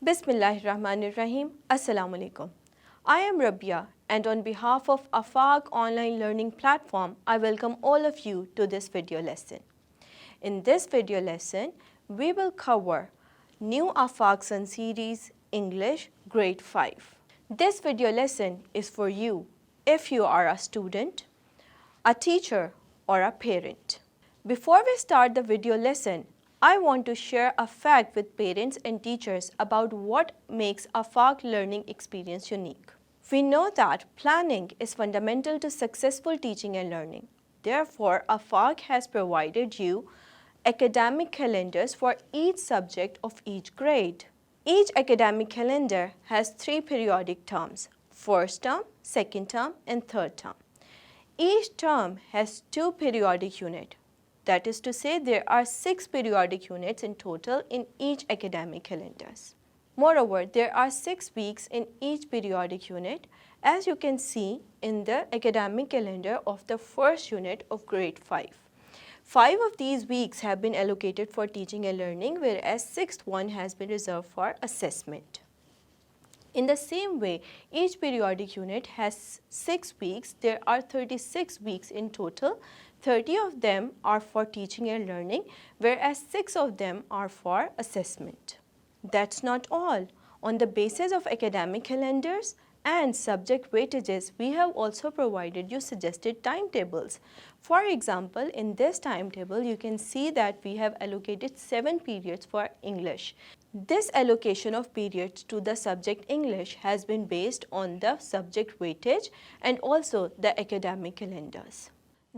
Bismillahirrahmanirrahim. Assalamu alaikum. I am Rabia, and on behalf of AFAQ online learning platform, I welcome all of you to this video lesson. In this video lesson, we will cover new AFAQ Sun series English Grade 5. This video lesson is for you if you are a student, a teacher, or a parent. Before we start the video lesson, I want to share a fact with parents and teachers about what makes AFAQ learning experience unique. We know that planning is fundamental to successful teaching and learning. Therefore, AFAQ has provided you academic calendars for each subject of each grade. Each academic calendar has 3 periodic terms: first term, second term, and third term. Each term has 2 periodic units. That is to say, there are 6 periodic units in total in each academic calendars. Moreover, there are 6 weeks in each periodic unit, as you can see in the academic calendar of the first unit of grade 5. 5 of these weeks have been allocated for teaching and learning, whereas 6th one has been reserved for assessment. In the same way, each periodic unit has 6 weeks. There are 36 weeks in total. 30 of them are for teaching and learning, whereas 6 of them are for assessment. That's not all. On the basis of academic calendars and subject weightages, we have also provided you suggested timetables. For example, in this timetable, you can see that we have allocated 7 periods for English. This allocation of periods to the subject English has been based on the subject weightage and also the academic calendars.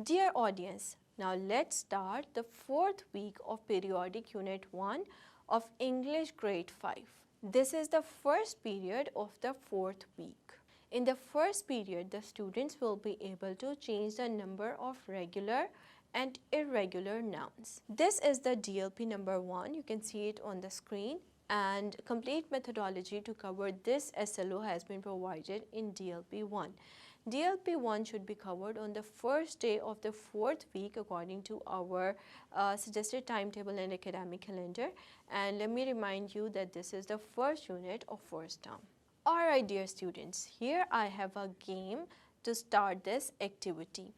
Dear audience, now let's start the 4th week of periodic unit 1 of English grade 5. This is the first period of the 4th week. In the first period, the students will be able to change the number of regular and irregular nouns. This is the DLP number 1. You can see it on the screen, and complete methodology to cover this SLO has been provided in DLP 1. DLP 1 should be covered on the first day of the 4th week according to our suggested timetable and academic calendar. And let me remind you that this is the first unit of first term. Alright, dear students, here I have a game to start this activity.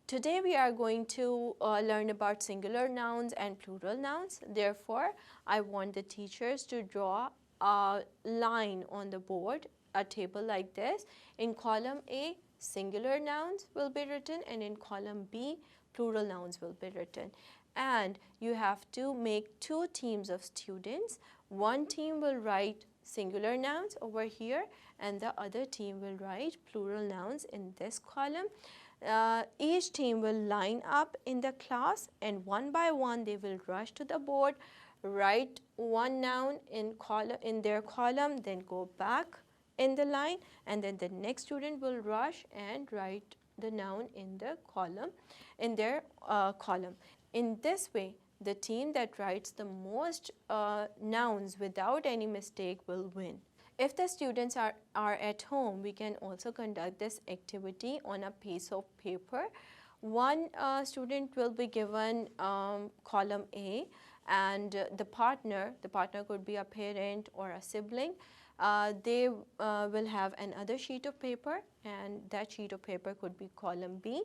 Today we are going to learn about singular nouns and plural nouns. Therefore, I want the teachers to draw a line on the board, a table like this. In column A, singular nouns will be written, and in column B, plural nouns will be written. And you have to make 2 teams of students. One team will write singular nouns over here, and the other team will write plural nouns in this column. Each team will line up in the class, and one by one they will rush to the board, write one noun in their column, then go back in the line, and then the next student will rush and write the noun in the column, in their column. In this way, the team that writes the most nouns without any mistake will win. If the students are at home, we can also conduct this activity on a piece of paper. One student will be given column A, and the partner could be a parent or a sibling. They will have another sheet of paper, and that sheet of paper could be column B.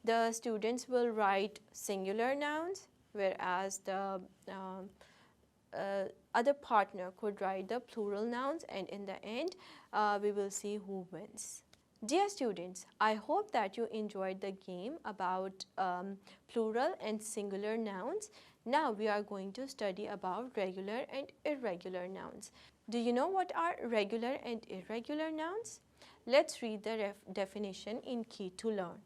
The students will write singular nouns, whereas the other partner could write the plural nouns, and in the end we will see who wins. Dear students, I hope that you enjoyed the game about plural and singular nouns. Now we are going to study about regular and irregular nouns. Do you know what are regular and irregular nouns? Let's read the definition in Key to Learn.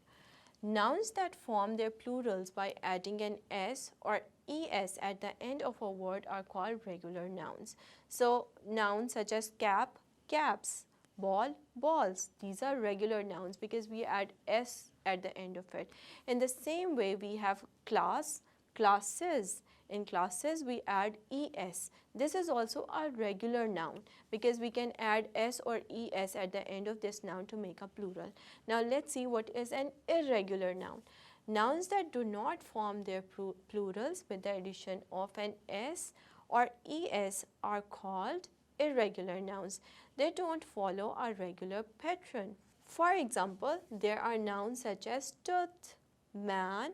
Nouns that form their plurals by adding an S or ES at the end of a word are called regular nouns. So nouns such as cap, caps, ball, balls, these are regular nouns because we add S at the end of it. In the same way, we have class, classes. In classes, we add ES. This is also a regular noun because we can add S or ES at the end of this noun to make a plural. Now let's see what is an irregular noun. Nouns that do not form their plurals with the addition of an S or ES are called irregular nouns. They don't follow a regular pattern. For example, there are nouns such as tooth, man,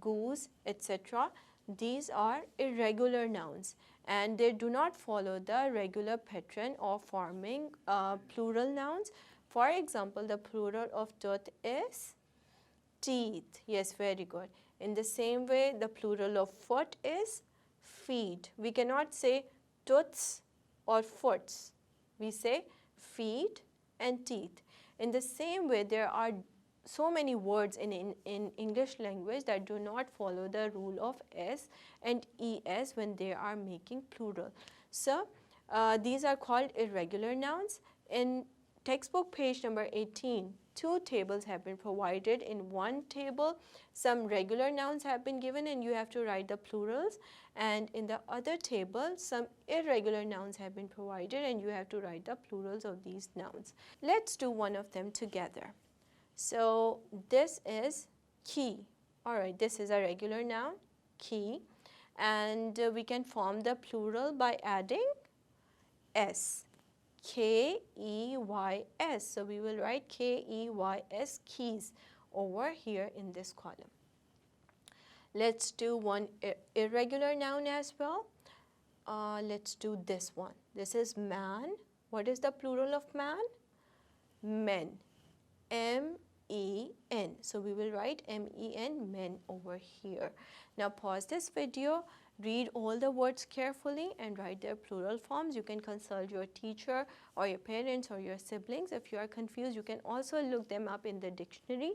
goose, etc. These are irregular nouns and they do not follow the regular pattern of forming plural nouns. For example, the plural of tooth is teeth. Yes, very good. In the same way, the plural of foot is feet. We cannot say tooths or foots. We say feet and teeth. In the same way, there are so many words in English language that do not follow the rule of S and ES when they are making plural. So, these are called irregular nouns. In textbook page number 18, two tables have been provided. In one table, some regular nouns have been given and you have to write the plurals, and in the other table, some irregular nouns have been provided and you have to write the plurals of these nouns. Let's do one of them together. So, this is key. Alright, this is a regular noun, key, and we can form the plural by adding S. K-E-Y-S. So, we will write K-E-Y-S, keys, over here in this column. Let's do one irregular noun as well. Let's do this one. This is man. What is the plural of man? Men. M-E-N. So, we will write M-E-N, men, over here. Now, pause this video, read all the words carefully and write their plural forms. You can consult your teacher or your parents or your siblings. If you are confused, you can also look them up in the dictionary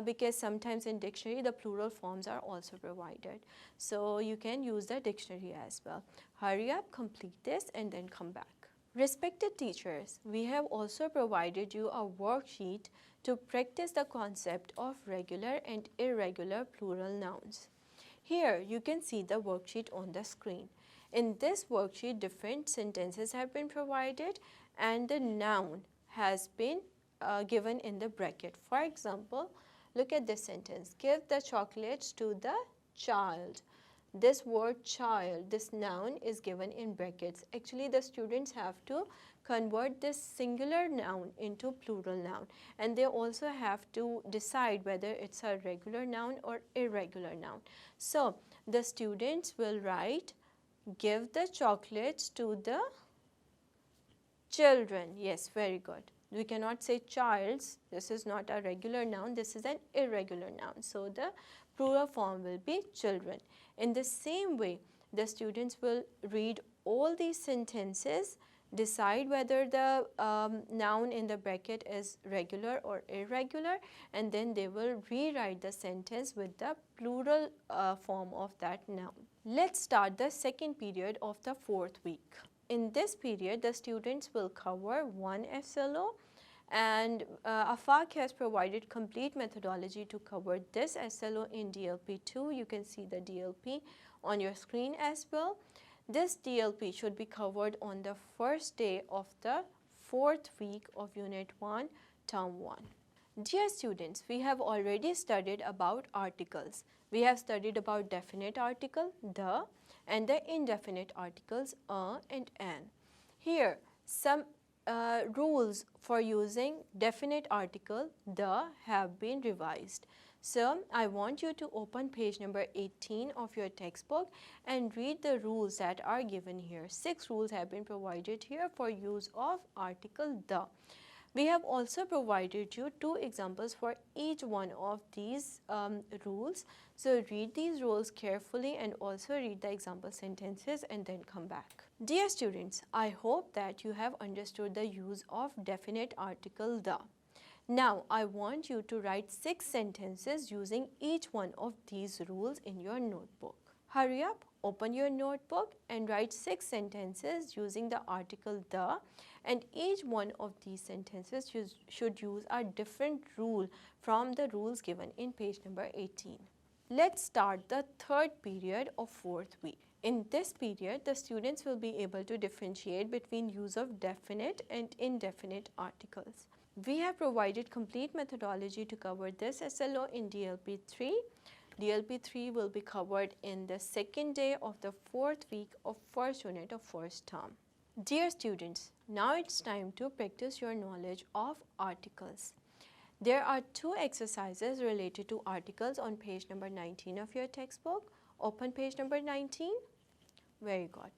because sometimes in dictionary the plural forms are also provided. So, you can use the dictionary as well. Hurry up, complete this and then come back. Respected teachers, we have also provided you a worksheet to practice the concept of regular and irregular plural nouns. Here you can see the worksheet on the screen. In this worksheet, different sentences have been provided and the noun has been given in the bracket. For example, look at this sentence, give the chocolates to the child. This word child, this noun is given in brackets. Actually, the students have to convert this singular noun into plural noun, and they also have to decide whether it's a regular noun or irregular noun. So, the students will write, give the chocolates to the children. Yes, very good. We cannot say childs. This is not a regular noun. This is an irregular noun. So, the plural form will be children. In the same way, the students will read all these sentences, decide whether the noun in the bracket is regular or irregular, and then they will rewrite the sentence with the plural form of that noun. Let's start the second period of the fourth week. In this period, the students will cover one SLO, and AFAQ has provided complete methodology to cover this SLO in DLP2. You can see the DLP on your screen as well. This DLP should be covered on the first day of the fourth week of Unit 1, Term 1. Dear students, we have already studied about articles. We have studied about definite article, the, and the indefinite articles, and an. Here, some rules for using definite article, the, have been revised. So, I want you to open page number 18 of your textbook and read the rules that are given here. 6 rules have been provided here for use of article the. We have also provided you 2 examples for each one of these rules. So, read these rules carefully and also read the example sentences and then come back. Dear students, I hope that you have understood the use of definite article the. Now, I want you to write 6 sentences using each one of these rules in your notebook. Hurry up, open your notebook and write 6 sentences using the article the, and each one of these sentences should use a different rule from the rules given in page number 18. Let's start the third period of fourth week. In this period, the students will be able to differentiate between use of definite and indefinite articles. We have provided complete methodology to cover this SLO in DLP3. DLP3 will be covered in the second day of the fourth week of first unit of first term. Dear students, now it's time to practice your knowledge of articles. There are two exercises related to articles on page number 19 of your textbook. Open page number 19. Very good.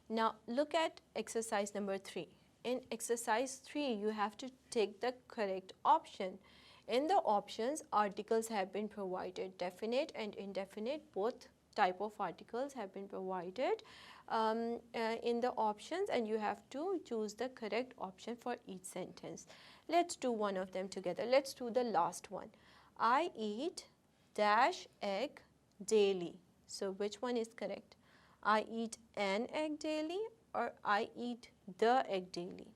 Now look at exercise number 3. In exercise 3, you have to take the correct option. In the options, articles have been provided. Definite and indefinite, both type of articles have been provided in the options, and you have to choose the correct option for each sentence. Let's do one of them together. Let's do the last one. I eat dash egg daily. So which one is correct? I eat an egg daily or I eat the egg daily?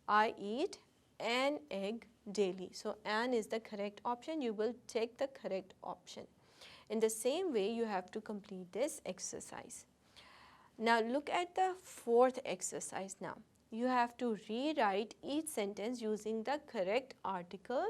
I eat an egg daily. So an is the correct option. You will take the correct option. In the same way, you have to complete this exercise. Now look at the fourth exercise now. You have to rewrite each sentence using the correct article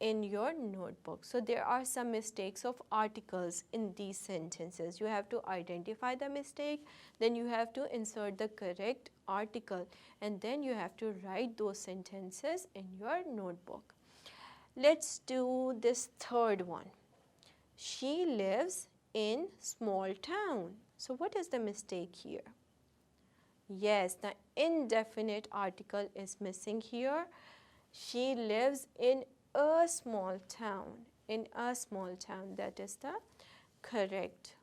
in your notebook. So there are some mistakes of articles in these sentences. You have to identify the mistake, then you have to insert the correct article, and then you have to write those sentences in your notebook. Let's do this third one. She lives in small town. So what is the mistake here? Yes, the indefinite article is missing here. She lives in a small town. In a small town, that is the correct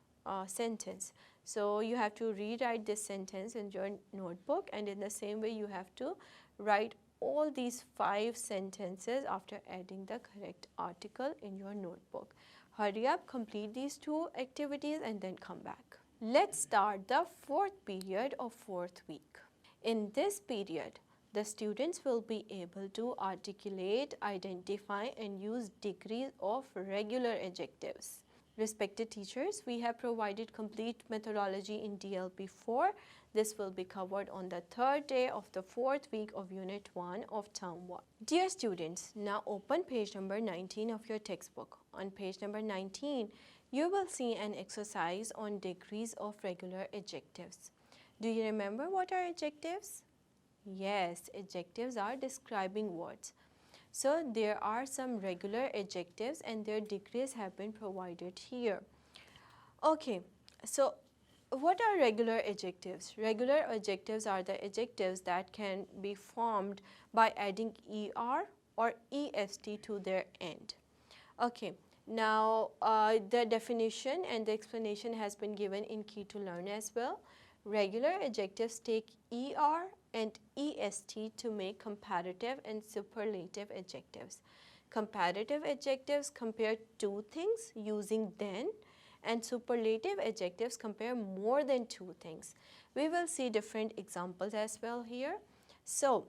sentence. So you have to rewrite this sentence in your notebook, and in the same way you have to write all these 5 sentences after adding the correct article in your notebook. Hurry up, complete these 2 activities and then come back. Let's start the 4th period of 4th week. In this period, the students will be able to articulate, identify and use degrees of regular adjectives. Respected teachers, we have provided complete methodology in DLP4. This will be covered on the 3rd day of the 4th week of Unit 1 of Term 1. Dear students, now open page number 19 of your textbook. On page number 19, you will see an exercise on degrees of regular adjectives. Do you remember what are adjectives? Yes, adjectives are describing words. So there are some regular adjectives and their degrees have been provided here. Okay, so what are regular adjectives? Regular adjectives are the adjectives that can be formed by adding er or est to their end. Okay, now the definition and the explanation has been given in Key to Learn as well. Regular adjectives take er and est to make comparative and superlative adjectives. Comparative adjectives compare 2 things using than, and superlative adjectives compare more than 2 things. We will see different examples as well here. So,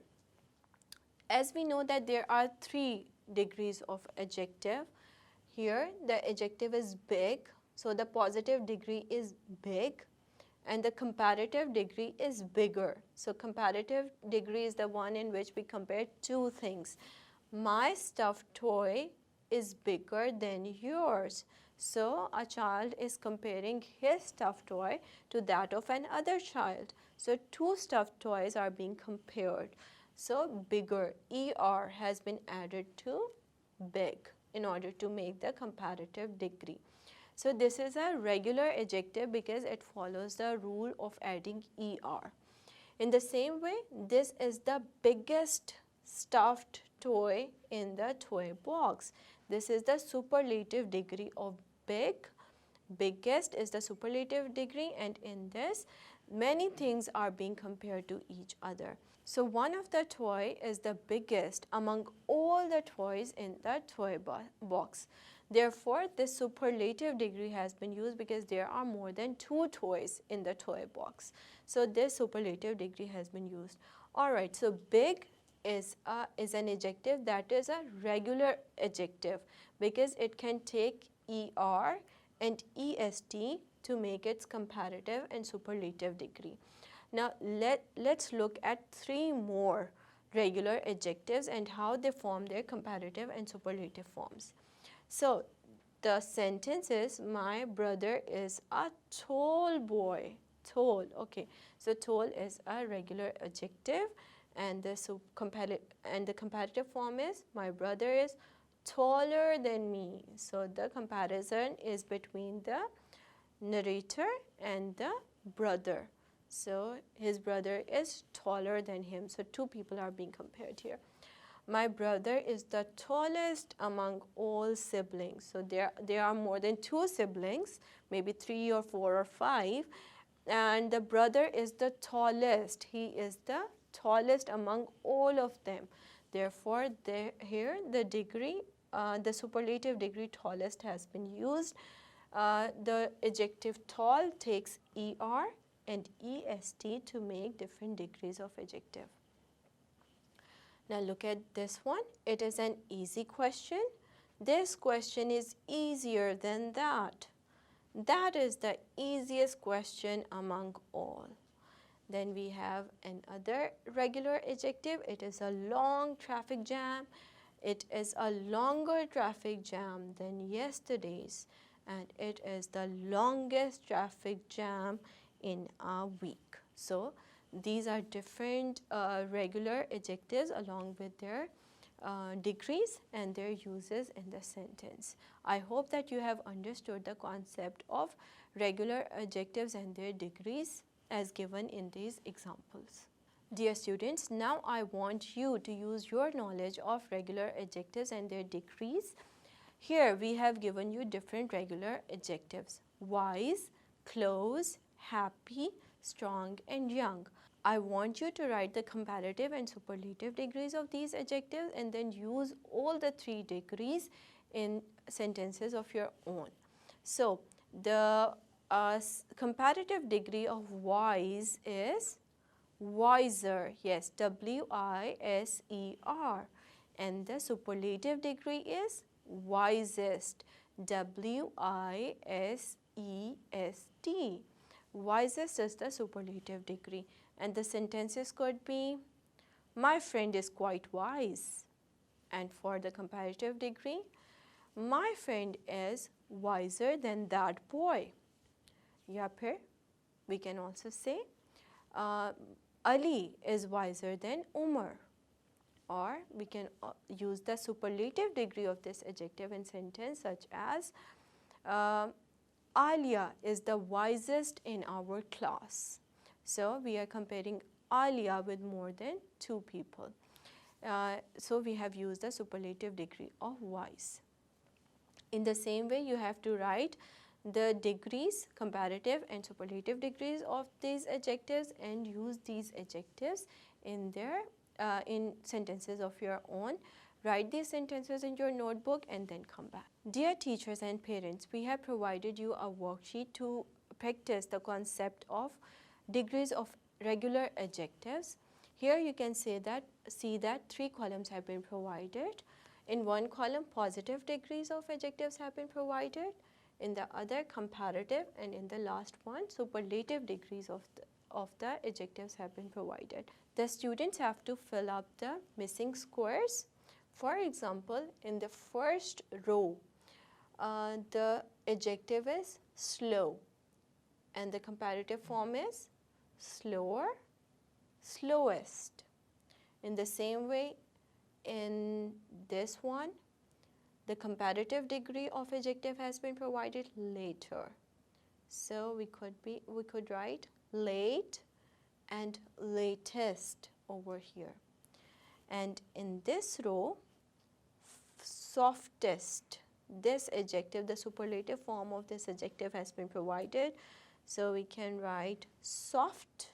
as we know that there are 3 degrees of adjective. Here the adjective is big, so the positive degree is big, and the comparative degree is bigger. So comparative degree is the one in which we compare 2 things. My stuffed toy is bigger than yours. So a child is comparing his stuffed toy to that of another child. So 2 stuffed toys are being compared. So bigger, er has been added to big in order to make the comparative degree. So this is a regular adjective because it follows the rule of adding er. In the same way, this is the biggest stuffed toy in the toy box. This is the superlative degree of big. Biggest is the superlative degree, and in this many things are being compared to each other. So one of the toy is the biggest among all the toys in the toy box. Therefore, this superlative degree has been used because there are more than 2 toys in the toy box. So this superlative degree has been used. Alright, so big is an adjective that is a regular adjective because it can take er and est to make its comparative and superlative degree. Now let's look at 3 more regular adjectives and how they form their comparative and superlative forms. So the sentence is, my brother is a tall boy. Tall. Okay, so tall is a regular adjective, and the comparative form is my brother is taller than me. So the comparison is between the narrator and the brother. So his brother is taller than him. So two people are being compared here. My brother is the tallest among all siblings. So there are more than two siblings, maybe 3 or 4 or 5, and the brother is the tallest. He is the tallest among all of them. Therefore, here the degree, the superlative degree tallest has been used. The adjective tall takes ER and EST to make different degrees of adjective. Now look at this one. It is an easy question. This question is easier than that. That is the easiest question among all. Then we have another regular adjective. It is a long traffic jam. It is a longer traffic jam than yesterday's, and it is the longest traffic jam in a week. So these are different regular adjectives along with their degrees and their uses in the sentence. I hope that you have understood the concept of regular adjectives and their degrees as given in these examples. Dear students, now I want you to use your knowledge of regular adjectives and their degrees. Here we have given you different regular adjectives: wise, close, happy, strong, and young. I want you to write the comparative and superlative degrees of these adjectives and then use all the 3 degrees in sentences of your own. So the comparative degree of wise is wiser, yes, W-I-S-E-R, and the superlative degree is wisest, W-I-S-E-S-T. Wisest is the superlative degree, and the sentences could be, my friend is quite wise. And for the comparative degree, my friend is wiser than that boy. Yeah, we can also say, Ali is wiser than Umar. Or we can use the superlative degree of this adjective in sentence such as, Alia is the wisest in our class. So we are comparing Alia with more than 2 people. So we have used the superlative degree of wise. In the same way, you have to write the degrees, comparative and superlative degrees of these adjectives, and use these adjectives in their in sentences of your own. Write these sentences in your notebook and then come back. Dear teachers and parents, we have provided you a worksheet to practice the concept of degrees of regular adjectives. Here you can see that 3 columns have been provided. In one column, positive degrees of adjectives have been provided. In the other, comparative, and in the last one, superlative degrees of the adjectives have been provided. The students have to fill up the missing squares. For example, in the first row, the adjective is slow, and the comparative form is slower, slowest. In the same way, in this one, the comparative degree of adjective has been provided, later. So we could write late and latest over here. And in this row, softest, this adjective, the superlative form of this adjective has been provided. So we can write soft,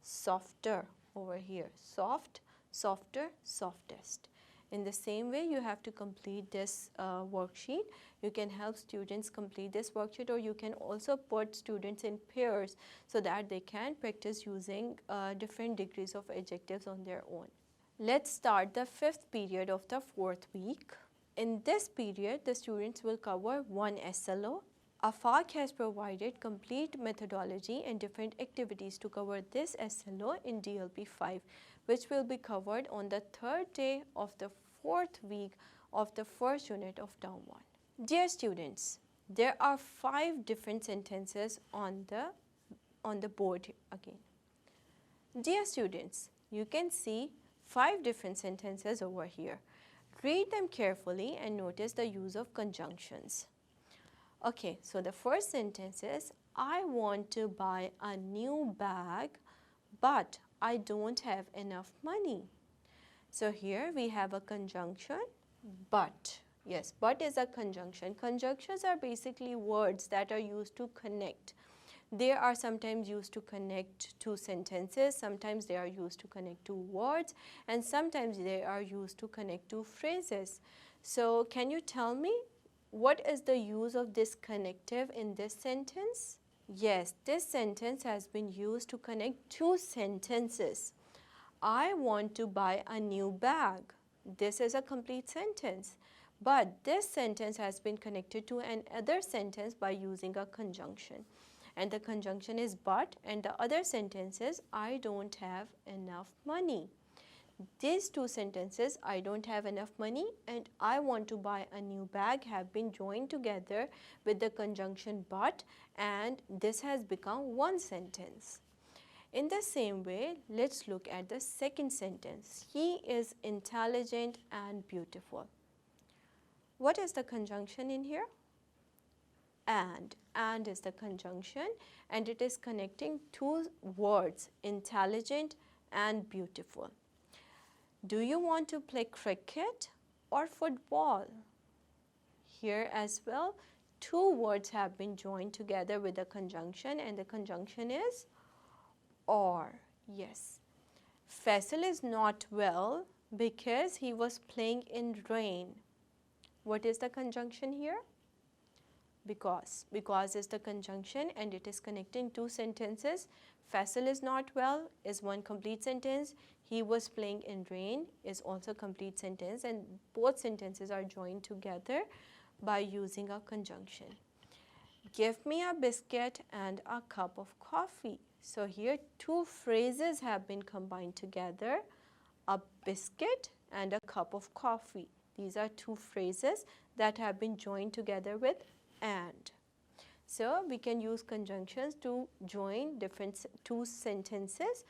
softer over here. Soft, softer, softest. In the same way, you have to complete this worksheet. You can help students complete this worksheet, or you can also put students in pairs so that they can practice using different degrees of adjectives on their own. Let's start the 5th period of the 4th week. In this period, the students will cover 1 SLO. AFAQ has provided complete methodology and different activities to cover this SLO in DLP 5, which will be covered on the 3rd day of the 4th week of the 1st unit of term 1. Dear students, there are 5 different sentences on the on the board again. Dear students, you can see 5 different sentences over here. Read them carefully and notice the use of conjunctions. Okay, so the first sentence is, I want to buy a new bag, but I don't have enough money. So here we have a conjunction, but. Yes, but is a conjunction. Conjunctions are basically words that are used to connect. They are sometimes used to connect two sentences, sometimes they are used to connect two words, and sometimes they are used to connect two phrases. So can you tell me what is the use of this connective in this sentence? Yes, this sentence has been used to connect two sentences. I want to buy a new bag. This is a complete sentence. But this sentence has been connected to another sentence by using a conjunction. And the conjunction is but, and the other sentence is I don't have enough money. These two sentences, I don't have enough money and I want to buy a new bag, have been joined together with the conjunction but, and this has become one sentence. In the same way, let's look at the second sentence. He is intelligent and beautiful. What is the conjunction in here? And is the conjunction, and it is connecting two words, intelligent and beautiful. Do you want to play cricket or football? Here as well, two words have been joined together with a conjunction, and the conjunction is or. Yes, Faisal is not well because he was playing in rain. What is the conjunction here? Because. Because is the conjunction and it is connecting two sentences. Faisal is not well is one complete sentence. He was playing in rain is also a complete sentence, and both sentences are joined together by using a conjunction. Give me a biscuit and a cup of coffee. So here two phrases have been combined together, a biscuit and a cup of coffee. These are two phrases that have been joined together with and. So we can use conjunctions to join different two sentences.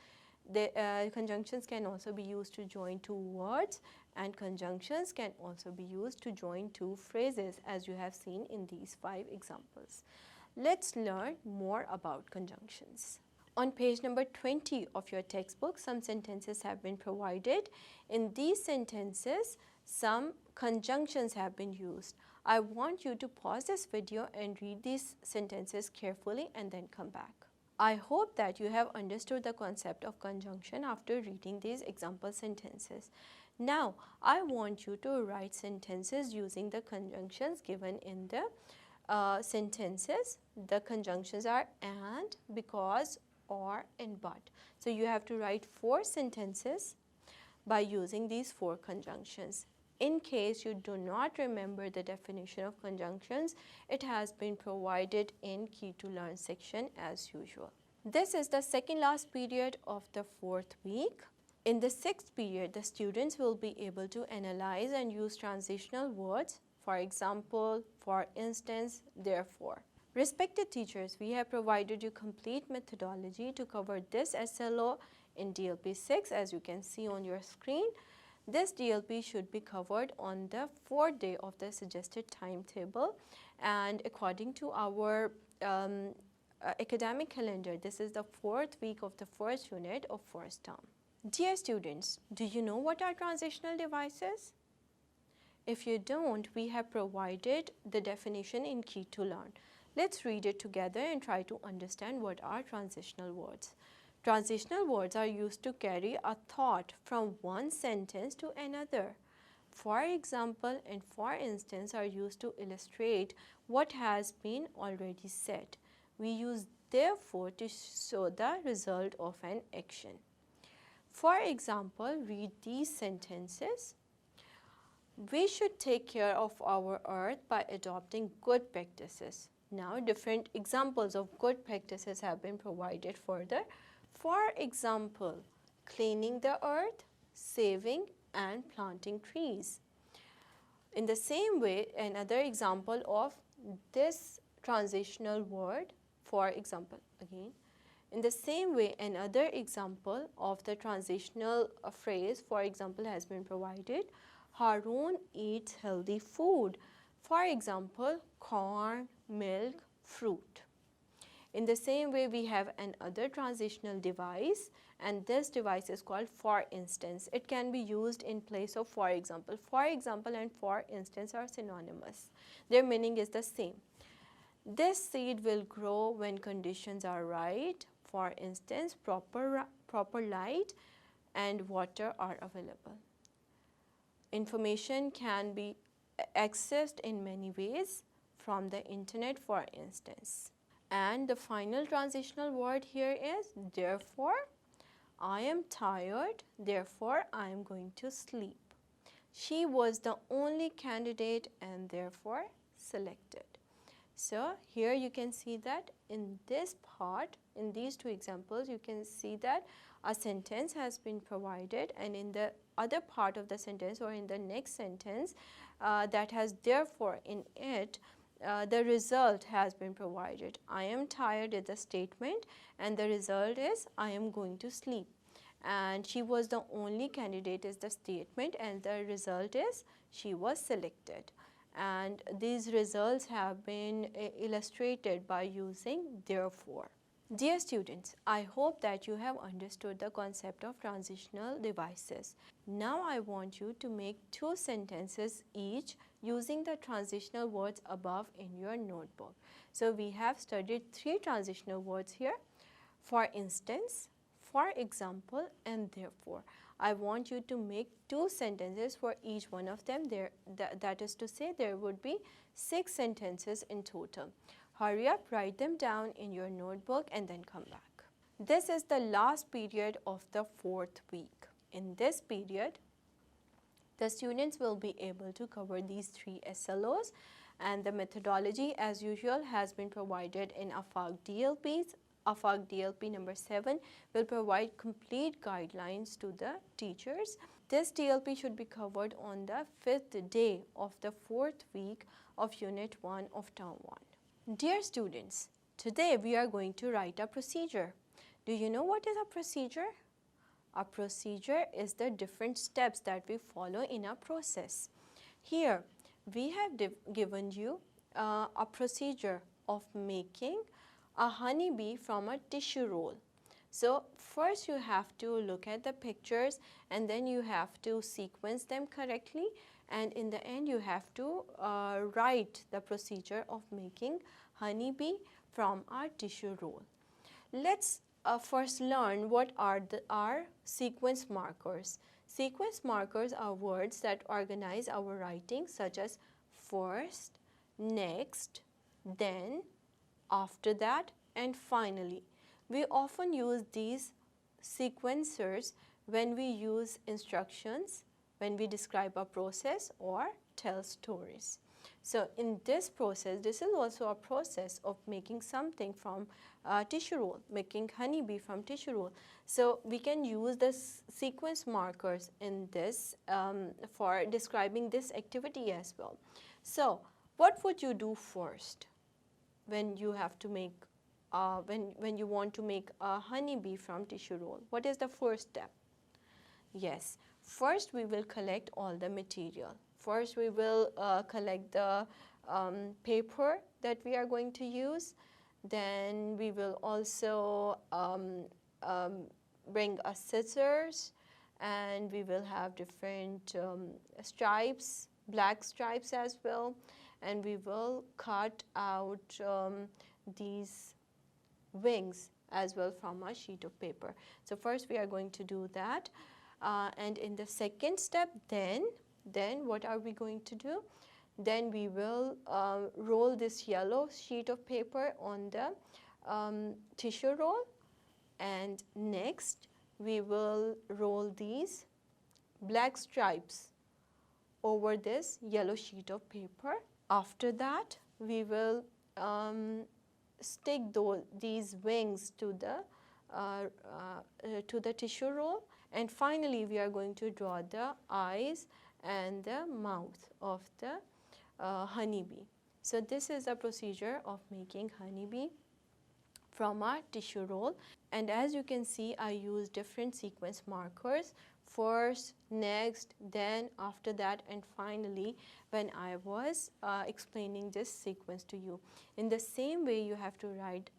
The conjunctions can also be used to join two words, and conjunctions can also be used to join two phrases, as you have seen in these 5 examples. Let's learn more about conjunctions. On page number 20 of your textbook, some sentences have been provided. In these sentences, some conjunctions have been used. I want you to pause this video and read these sentences carefully and then come back. I hope that you have understood the concept of conjunction after reading these example sentences. Now, I want you to write sentences using the conjunctions given in the sentences. The conjunctions are and, because, or, and but. So you have to write 4 sentences by using these 4 conjunctions. In case you do not remember the definition of conjunctions, it has been provided in Key to Learn section as usual. This is the second last period of the 4th week. In the 6th period, the students will be able to analyze and use transitional words, for example, for instance, therefore. Respected teachers, we have provided you complete methodology to cover this SLO in DLP 6, as you can see on your screen. This DLP should be covered on the 4th day of the suggested timetable, and according to our academic calendar, this is the 4th week of the 1st unit of 1st term. Dear students, do you know what are transitional devices? If you don't, we have provided the definition in Key to Learn. Let's read it together and try to understand what are transitional words. Transitional words are used to carry a thought from one sentence to another. For example and for instance are used to illustrate what has been already said. We use therefore to show the result of an action. For example, read these sentences. We should take care of our earth by adopting good practices. Now, different examples of good practices have been provided further. For example, cleaning the earth, saving and planting trees. In the same way, another example of this transitional word, for example, again, In the same way, another example of the transitional phrase, for example, has been provided. Harun eats healthy food. For example, corn, milk, fruit. In the same way, we have another transitional device, and this device is called for instance. It can be used in place of for example. For example and for instance are synonymous. Their meaning is the same. This seed will grow when conditions are right. For instance, proper light and water are available. Information can be accessed in many ways from the internet, for instance. And the final transitional word here is therefore. I am tired, therefore I am going to sleep. She was the only candidate and therefore selected. So here you can see that in this part, in these two examples, you can see that a sentence has been provided, and in the other part of the sentence or in the next sentence that has therefore in it, the result has been provided. I am tired is the statement and the result is I am going to sleep. And she was the only candidate is the statement and the result is she was selected. And these results have been illustrated by using therefore. Dear students, I hope that you have understood the concept of transitional devices. Now I want you to make 2 sentences each using the transitional words above in your notebook. So we have studied 3 transitional words here. For instance, for example, and therefore. I want you to make 2 sentences for each one of them. That is to say, there would be 6 sentences in total. Hurry up, write them down in your notebook and then come back. This is the last period of the 4th week. In this period, the students will be able to cover these 3 SLOs, and the methodology as usual has been provided in AFAQ DLPs. AFAQ DLP number 7 will provide complete guidelines to the teachers. This DLP should be covered on the 5th day of the 4th week of Unit 1 of Term 1. Dear students, today we are going to write a procedure. Do you know what is a procedure? A procedure is the different steps that we follow in a process. Here, we have given you a procedure of making a honeybee from a tissue roll. So first you have to look at the pictures and then you have to sequence them correctly, and in the end you have to write the procedure of making honeybee from our tissue roll. Let's first learn what are our sequence markers. Sequence markers are words that organize our writing, such as first, next, then, after that, and finally. We often use these sequencers when we use instructions, when we describe a process or tell stories. So in this process, this is also a process of making something from tissue roll, making honeybee from tissue roll. So we can use the sequence markers in this for describing this activity as well. So what would you do first when you have to make when you want to make a honeybee from tissue roll? What is the first step? Yes, first we will collect all the material. First we will collect the paper that we are going to use. Then we will also bring a scissors, and we will have different stripes, black stripes as well, and we will cut out these wings as well from a sheet of paper. So first we are going to do that, and in the second step, then what are we going to do? Then we will roll this yellow sheet of paper on the tissue roll, and next we will roll these black stripes over this yellow sheet of paper. After that, we will stick these wings to the tissue roll, and finally we are going to draw the eyes and the mouth of the honeybee. So this is a procedure of making honeybee from our tissue roll. And as you can see, I use different sequence markers: first, next, then, after that, and finally when I was explaining this sequence to you. In the same way, you have to write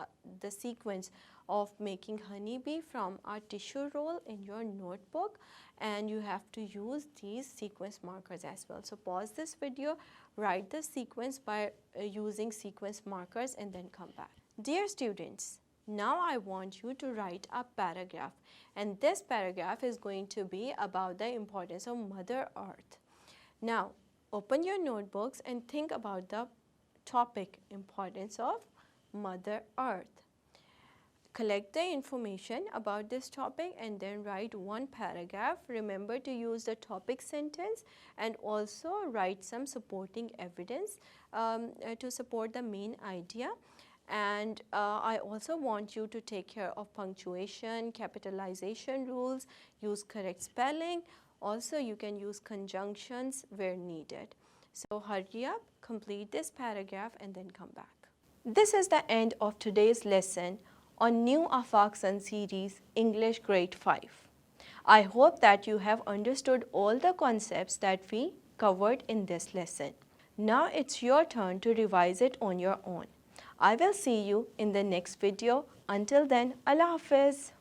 the sequence of making honeybee from our tissue roll in your notebook, and you have to use these sequence markers as well. So pause this video, write the sequence by using sequence markers, and then come back. Dear students, now I want you to write a paragraph, and this paragraph is going to be about the importance of Mother Earth. Now open your notebooks and think about the topic, importance of Mother Earth. Collect the information about this topic and then write one paragraph. Remember to use the topic sentence and also write some supporting evidence to support the main idea. And I also want you to take care of punctuation, capitalization rules, use correct spelling. Also, you can use conjunctions where needed. So hurry up, complete this paragraph and then come back. This is the end of today's lesson on new AFAQ Sun series English Grade 5. I hope that you have understood all the concepts that we covered in this lesson. Now it's your turn to revise it on your own. I will see you in the next video. Until then, Allah Hafiz.